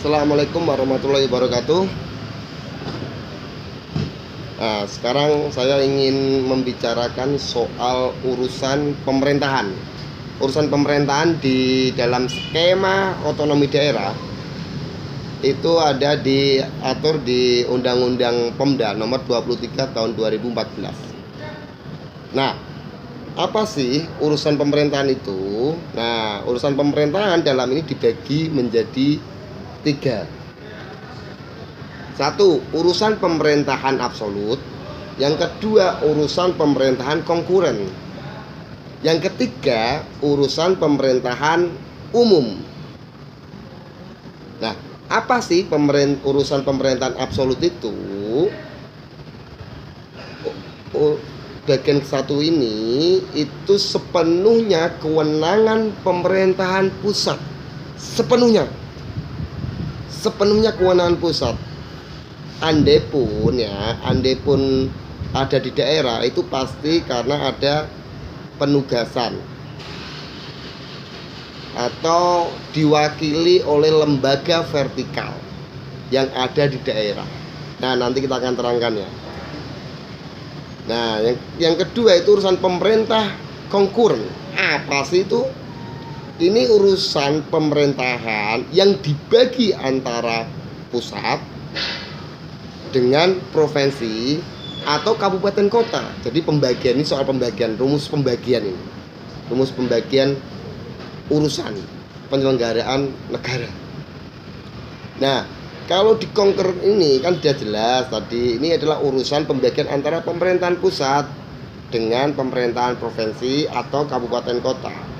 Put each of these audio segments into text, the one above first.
Assalamualaikum warahmatullahi wabarakatuh. Nah, sekarang saya ingin membicarakan soal urusan pemerintahan. Urusan pemerintahan di dalam skema otonomi daerah itu ada diatur di Undang-Undang Pemda nomor 23 tahun 2014. Nah, apa sih urusan pemerintahan itu? Nah, urusan pemerintahan dalam ini dibagi menjadi 3. 1. Urusan pemerintahan absolut. Yang kedua, urusan pemerintahan konkuren. Yang ketiga, urusan pemerintahan umum. Nah, apa sih urusan pemerintahan absolut itu? Bagian satu ini itu sepenuhnya kewenangan pemerintahan pusat. Sepenuhnya kewenangan pusat. Andai pun ada di daerah, itu pasti karena ada penugasan atau diwakili oleh lembaga vertikal yang ada di daerah. Nah, nanti kita akan terangkan ya. Nah, yang kedua itu urusan pemerintah konkuren. Apa sih itu? Ini urusan pemerintahan yang dibagi antara pusat dengan provinsi atau kabupaten kota. Jadi pembagian ini soal pembagian, rumus pembagian ini. Rumus pembagian urusan penyelenggaraan negara. Nah, kalau di konker ini kan sudah jelas tadi, ini adalah urusan pembagian antara pemerintahan pusat dengan pemerintahan provinsi atau kabupaten kota.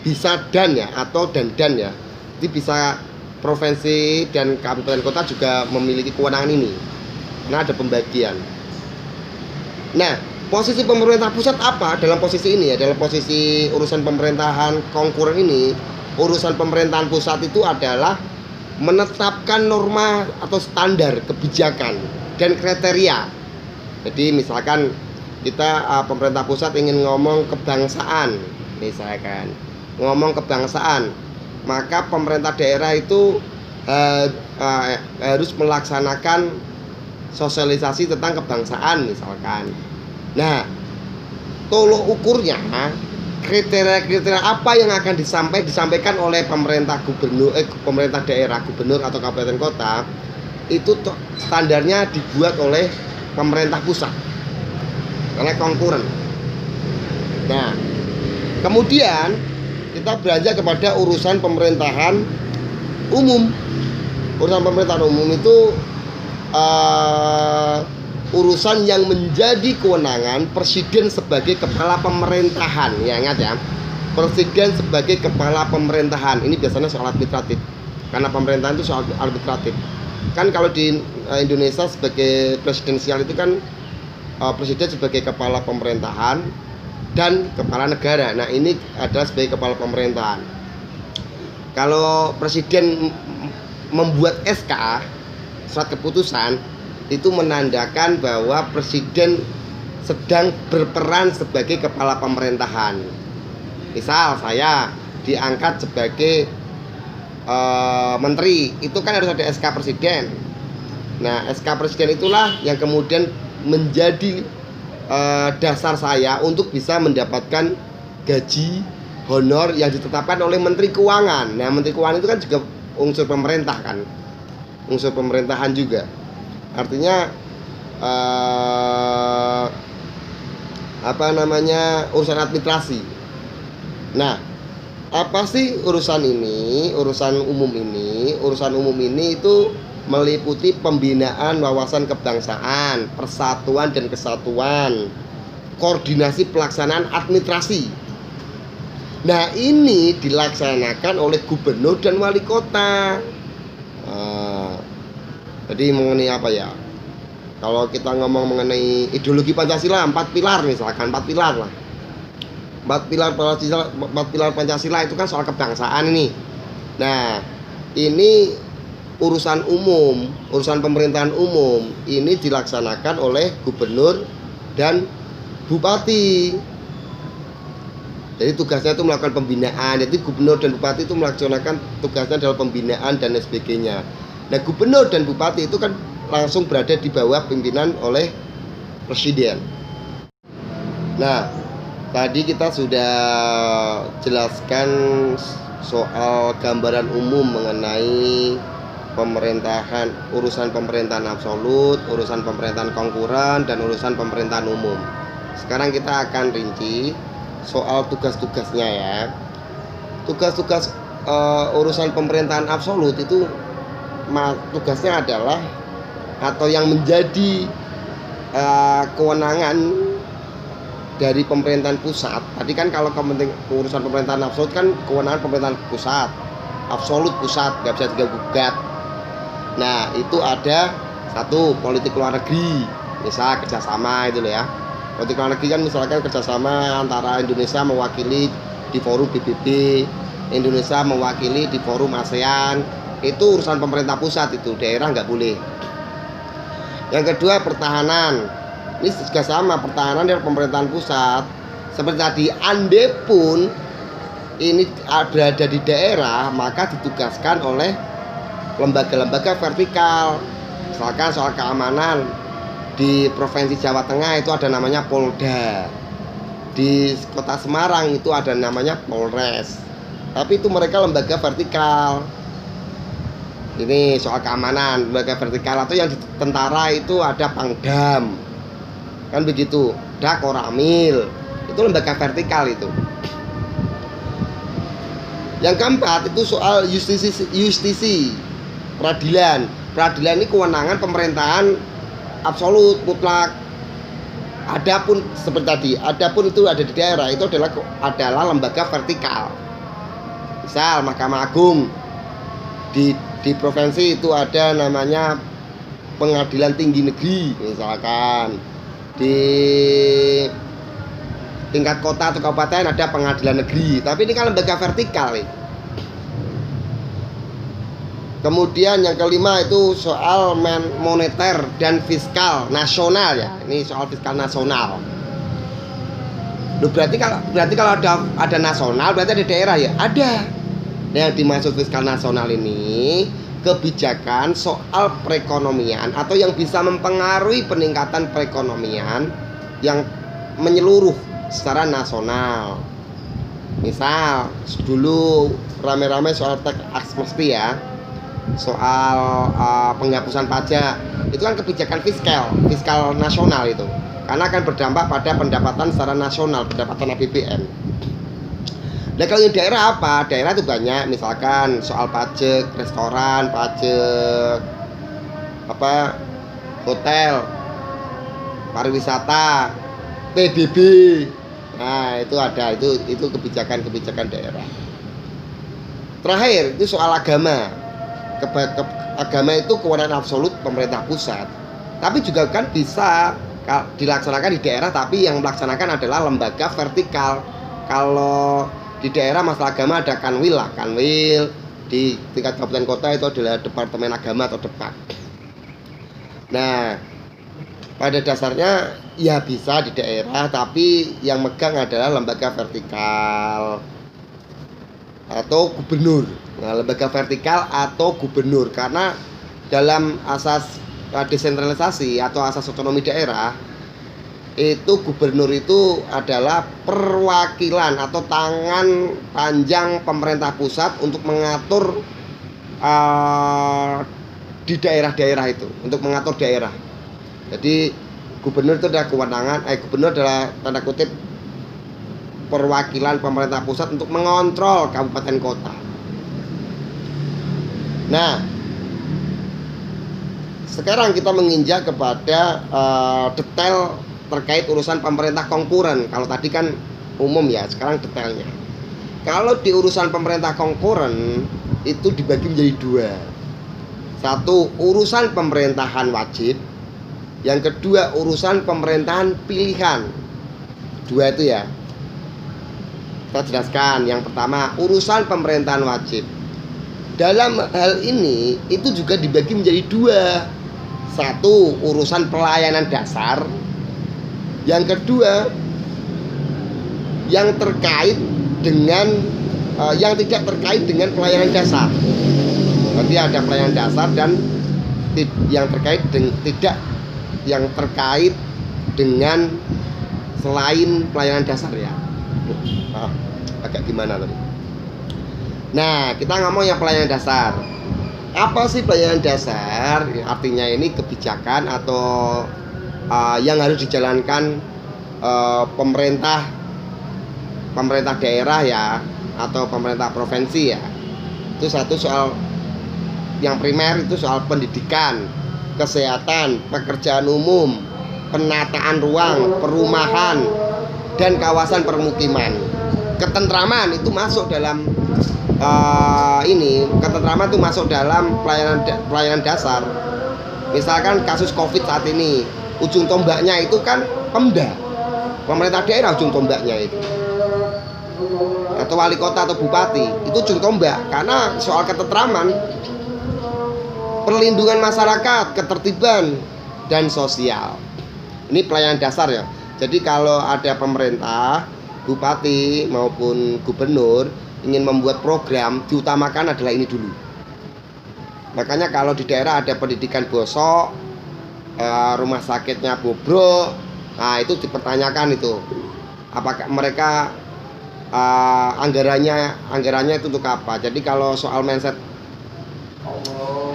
Bisa dan ya, atau dan ya. Jadi bisa provinsi dan kabupaten kota juga memiliki kewenangan ini. Nah, ada pembagian. Nah, posisi pemerintah pusat apa dalam posisi ini ya? Dalam posisi urusan pemerintahan konkuren ini, urusan pemerintahan pusat itu adalah menetapkan norma atau standar kebijakan dan kriteria. Jadi misalkan kita pemerintah pusat ingin ngomong kebangsaan, misalkan ngomong kebangsaan, maka pemerintah daerah itu harus melaksanakan sosialisasi tentang kebangsaan misalkan. Nah, tolok ukurnya kriteria-kriteria apa yang akan disampaikan oleh pemerintah pemerintah daerah, gubernur atau kabupaten kota, itu standarnya dibuat oleh pemerintah pusat oleh konkuren. Nah, kemudian kita beranjak kepada urusan pemerintahan umum. Urusan pemerintahan umum itu urusan yang menjadi kewenangan presiden sebagai kepala pemerintahan. Ya, ingat ya, presiden sebagai kepala pemerintahan. Ini biasanya soal administratif, karena pemerintahan itu soal administratif. Kan kalau di Indonesia sebagai presidensial itu kan presiden sebagai kepala pemerintahan dan kepala negara. Nah, ini adalah sebagai kepala pemerintahan. Kalau presiden membuat SK, surat keputusan, itu menandakan bahwa presiden sedang berperan sebagai kepala pemerintahan. Misal saya diangkat sebagai menteri, itu kan harus ada SK presiden. Nah, SK presiden itulah yang kemudian menjadi dasar saya untuk bisa mendapatkan gaji honor yang ditetapkan oleh Menteri Keuangan. Nah, Menteri Keuangan itu kan juga unsur pemerintah kan, unsur pemerintahan juga. Artinya urusan administrasi. Nah, apa sih urusan ini? Urusan umum ini itu meliputi pembinaan wawasan kebangsaan, persatuan dan kesatuan, koordinasi pelaksanaan administrasi. Nah, ini dilaksanakan oleh gubernur dan wali kota. Jadi mengenai apa ya? Kalau kita ngomong mengenai ideologi Pancasila, 4 pilar misalkan, 4 pilar lah. 4 pilar Pancasila itu kan soal kebangsaan ini. Nah, ini urusan umum, urusan pemerintahan umum ini dilaksanakan oleh gubernur dan bupati. Jadi tugasnya itu melakukan pembinaan. Jadi gubernur dan bupati itu melaksanakan tugasnya dalam pembinaan dan lain sebagainya. Nah, gubernur dan bupati itu kan langsung berada di bawah pimpinan oleh presiden. Nah, tadi kita sudah jelaskan soal gambaran umum mengenai pemerintahan, urusan pemerintahan absolut, urusan pemerintahan konkuren, dan urusan pemerintahan umum. Sekarang kita akan rinci soal tugas-tugasnya ya. Tugas-tugas urusan pemerintahan absolut itu tugasnya adalah atau yang menjadi kewenangan dari pemerintahan pusat. Tadi kan kalau urusan pemerintahan absolut kan kewenangan pemerintahan pusat, absolut pusat, nggak bisa digugat. Nah, itu ada satu, politik luar negeri, misal kerjasama itu loh ya. Politik luar negeri kan misalkan kerjasama antara Indonesia mewakili di forum PBB, Indonesia mewakili di forum ASEAN. Itu urusan pemerintah pusat, itu daerah nggak boleh. Yang kedua, pertahanan. Ini juga sama, pertahanan dari pemerintahan pusat. Seperti tadi, andai pun ini berada di daerah, maka ditugaskan oleh lembaga-lembaga vertikal. Misalkan soal keamanan, di Provinsi Jawa Tengah itu ada namanya Polda, di Kota Semarang itu ada namanya Polres. Tapi itu mereka lembaga vertikal. Ini soal keamanan, lembaga vertikal. Atau yang di tentara itu ada Pangdam, kan begitu, ada Koramil, itu lembaga vertikal itu. Yang keempat itu soal justisi, peradilan. Peradilan ini kewenangan pemerintahan absolut, mutlak. Adapun seperti tadi, adapun itu ada di daerah, itu adalah lembaga vertikal. Misal Mahkamah Agung, di provinsi itu ada namanya Pengadilan Tinggi Negeri, misalkan di tingkat kota atau kabupaten ada pengadilan negeri. Tapi ini kan lembaga vertikal nih. Kemudian yang kelima itu soal moneter dan fiskal nasional ya. Ini soal fiskal nasional. Loh, berarti kalau ada nasional berarti ada daerah ya? Ada. Yang dimaksud fiskal nasional ini kebijakan soal perekonomian atau yang bisa mempengaruhi peningkatan perekonomian yang menyeluruh secara nasional. Misal dulu rame-rame soal tax amnesty ya, soal penghapusan pajak, itu kan kebijakan fiskal nasional itu, karena akan berdampak pada pendapatan secara nasional, pendapatan APBN. Nah, kalau di daerah apa? Daerah itu banyak, misalkan soal pajak restoran, pajak hotel, pariwisata, PBB. Nah, itu ada, itu kebijakan daerah. Terakhir itu soal agama. Agama itu kewenangan absolut pemerintah pusat, tapi juga kan bisa dilaksanakan di daerah, tapi yang melaksanakan adalah lembaga vertikal. Kalau di daerah masalah agama ada kanwil, di tingkat kabupaten kota itu adalah departemen agama atau depak. Nah, pada dasarnya ya bisa di daerah, tapi yang megang adalah lembaga vertikal atau gubernur. Nah, lembaga vertikal atau gubernur, karena dalam asas desentralisasi atau asas otonomi daerah itu gubernur itu adalah perwakilan atau tangan panjang pemerintah pusat untuk mengatur di daerah-daerah itu, untuk mengatur daerah. Jadi gubernur itu adalah kewenangan, gubernur adalah tanda kutip perwakilan pemerintah pusat untuk mengontrol kabupaten kota. Nah, sekarang kita menginjak kepada detail terkait urusan pemerintah konkuren. Kalau tadi kan umum ya, sekarang detailnya. Kalau di urusan pemerintah konkuren itu dibagi menjadi dua. Satu, urusan pemerintahan wajib. Yang kedua, urusan pemerintahan pilihan. Dua itu ya. Kita jelaskan. Yang pertama, urusan pemerintahan wajib. Dalam hal ini itu juga dibagi menjadi dua. Satu, urusan pelayanan dasar. Yang kedua, yang terkait dengan yang tidak terkait dengan pelayanan dasar. Berarti ada pelayanan dasar dan yang terkait tidak yang terkait dengan selain pelayanan dasar ya. Agak gimana tadi? Nah, kita ngomong yang pelayanan dasar. Apa sih pelayanan dasar? Artinya ini kebijakan atau yang harus dijalankan pemerintah daerah ya, atau pemerintah provinsi ya. Itu satu soal yang primer, itu soal pendidikan, kesehatan, pekerjaan umum, penataan ruang, perumahan, dan kawasan permukiman. Ketentraman itu masuk dalam ketentraman itu masuk dalam pelayanan dasar. Misalkan kasus COVID saat ini, ujung tombaknya itu kan Pemda, pemerintah daerah ujung tombaknya itu, atau wali kota atau bupati, itu ujung tombak. Karena soal ketentraman, perlindungan masyarakat, ketertiban, dan sosial. Ini pelayanan dasar ya. Jadi kalau ada pemerintah, bupati maupun gubernur ingin membuat program, diutamakan adalah ini dulu. Makanya kalau di daerah ada pendidikan bosok, rumah sakitnya bobrok, nah itu dipertanyakan itu, apakah mereka anggarannya itu untuk apa. Jadi kalau soal mindset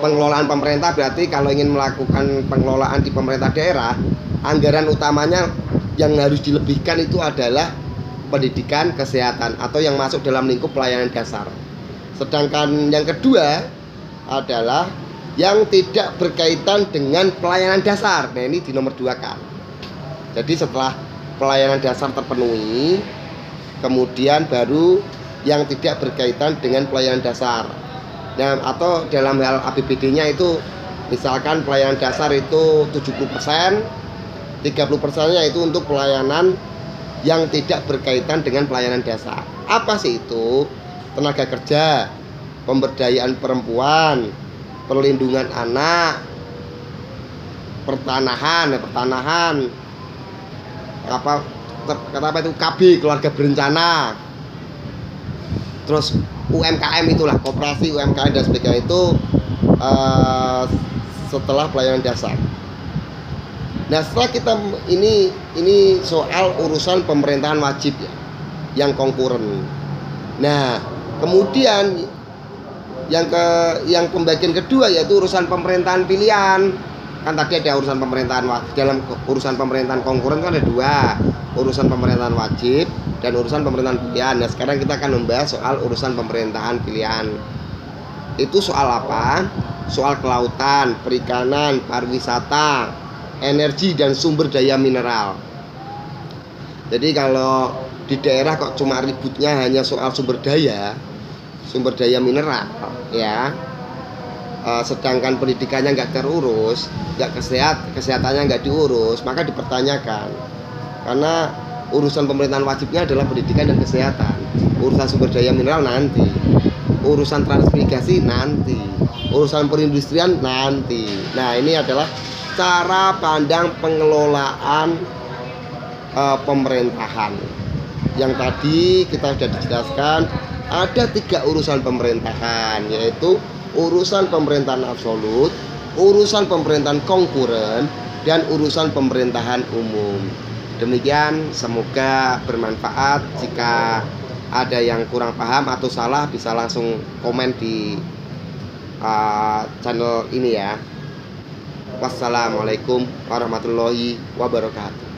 pengelolaan pemerintah, berarti kalau ingin melakukan pengelolaan di pemerintah daerah, anggaran utamanya yang harus dilebihkan itu adalah pendidikan, kesehatan, atau yang masuk dalam lingkup pelayanan dasar. Sedangkan yang kedua adalah yang tidak berkaitan dengan pelayanan dasar. Nah, ini di nomor 2 kan. Jadi setelah pelayanan dasar terpenuhi, kemudian baru yang tidak berkaitan dengan pelayanan dasar. Nah, atau dalam hal APBD-nya itu misalkan pelayanan dasar itu 70%, 30%-nya itu untuk pelayanan yang tidak berkaitan dengan pelayanan dasar. Apa sih itu? Tenaga kerja, pemberdayaan perempuan, perlindungan anak, pertanahan, apa itu KB, keluarga berencana, terus UMKM, itulah koperasi UMKM dan sebagainya, itu setelah pelayanan dasar. Nah, setelah kita ini soal urusan pemerintahan wajib ya, yang konkuren. Nah, kemudian yang pembagian kedua yaitu urusan pemerintahan pilihan. Kan tadi ada urusan pemerintahan wajib, dalam urusan pemerintahan konkuren kan ada 2, urusan pemerintahan wajib dan urusan pemerintahan pilihan. Nah, sekarang kita akan membahas soal urusan pemerintahan pilihan. Itu soal apa? Soal kelautan, perikanan, pariwisata, energi dan sumber daya mineral. Jadi kalau di daerah kok cuma ributnya hanya soal sumber daya mineral ya, sedangkan pendidikannya nggak terurus, kesehatannya nggak diurus, maka dipertanyakan. Karena urusan pemerintahan wajibnya adalah pendidikan dan kesehatan, urusan sumber daya mineral nanti, urusan transmigrasi nanti, urusan perindustrian nanti. Nah, ini adalah cara pandang pengelolaan pemerintahan. Yang tadi kita sudah dijelaskan ada 3 urusan pemerintahan, yaitu urusan pemerintahan absolut, urusan pemerintahan konkuren, dan urusan pemerintahan umum. Demikian, semoga bermanfaat. Jika ada yang kurang paham atau salah bisa langsung komen di channel ini ya. Wassalamualaikum warahmatullahi wabarakatuh.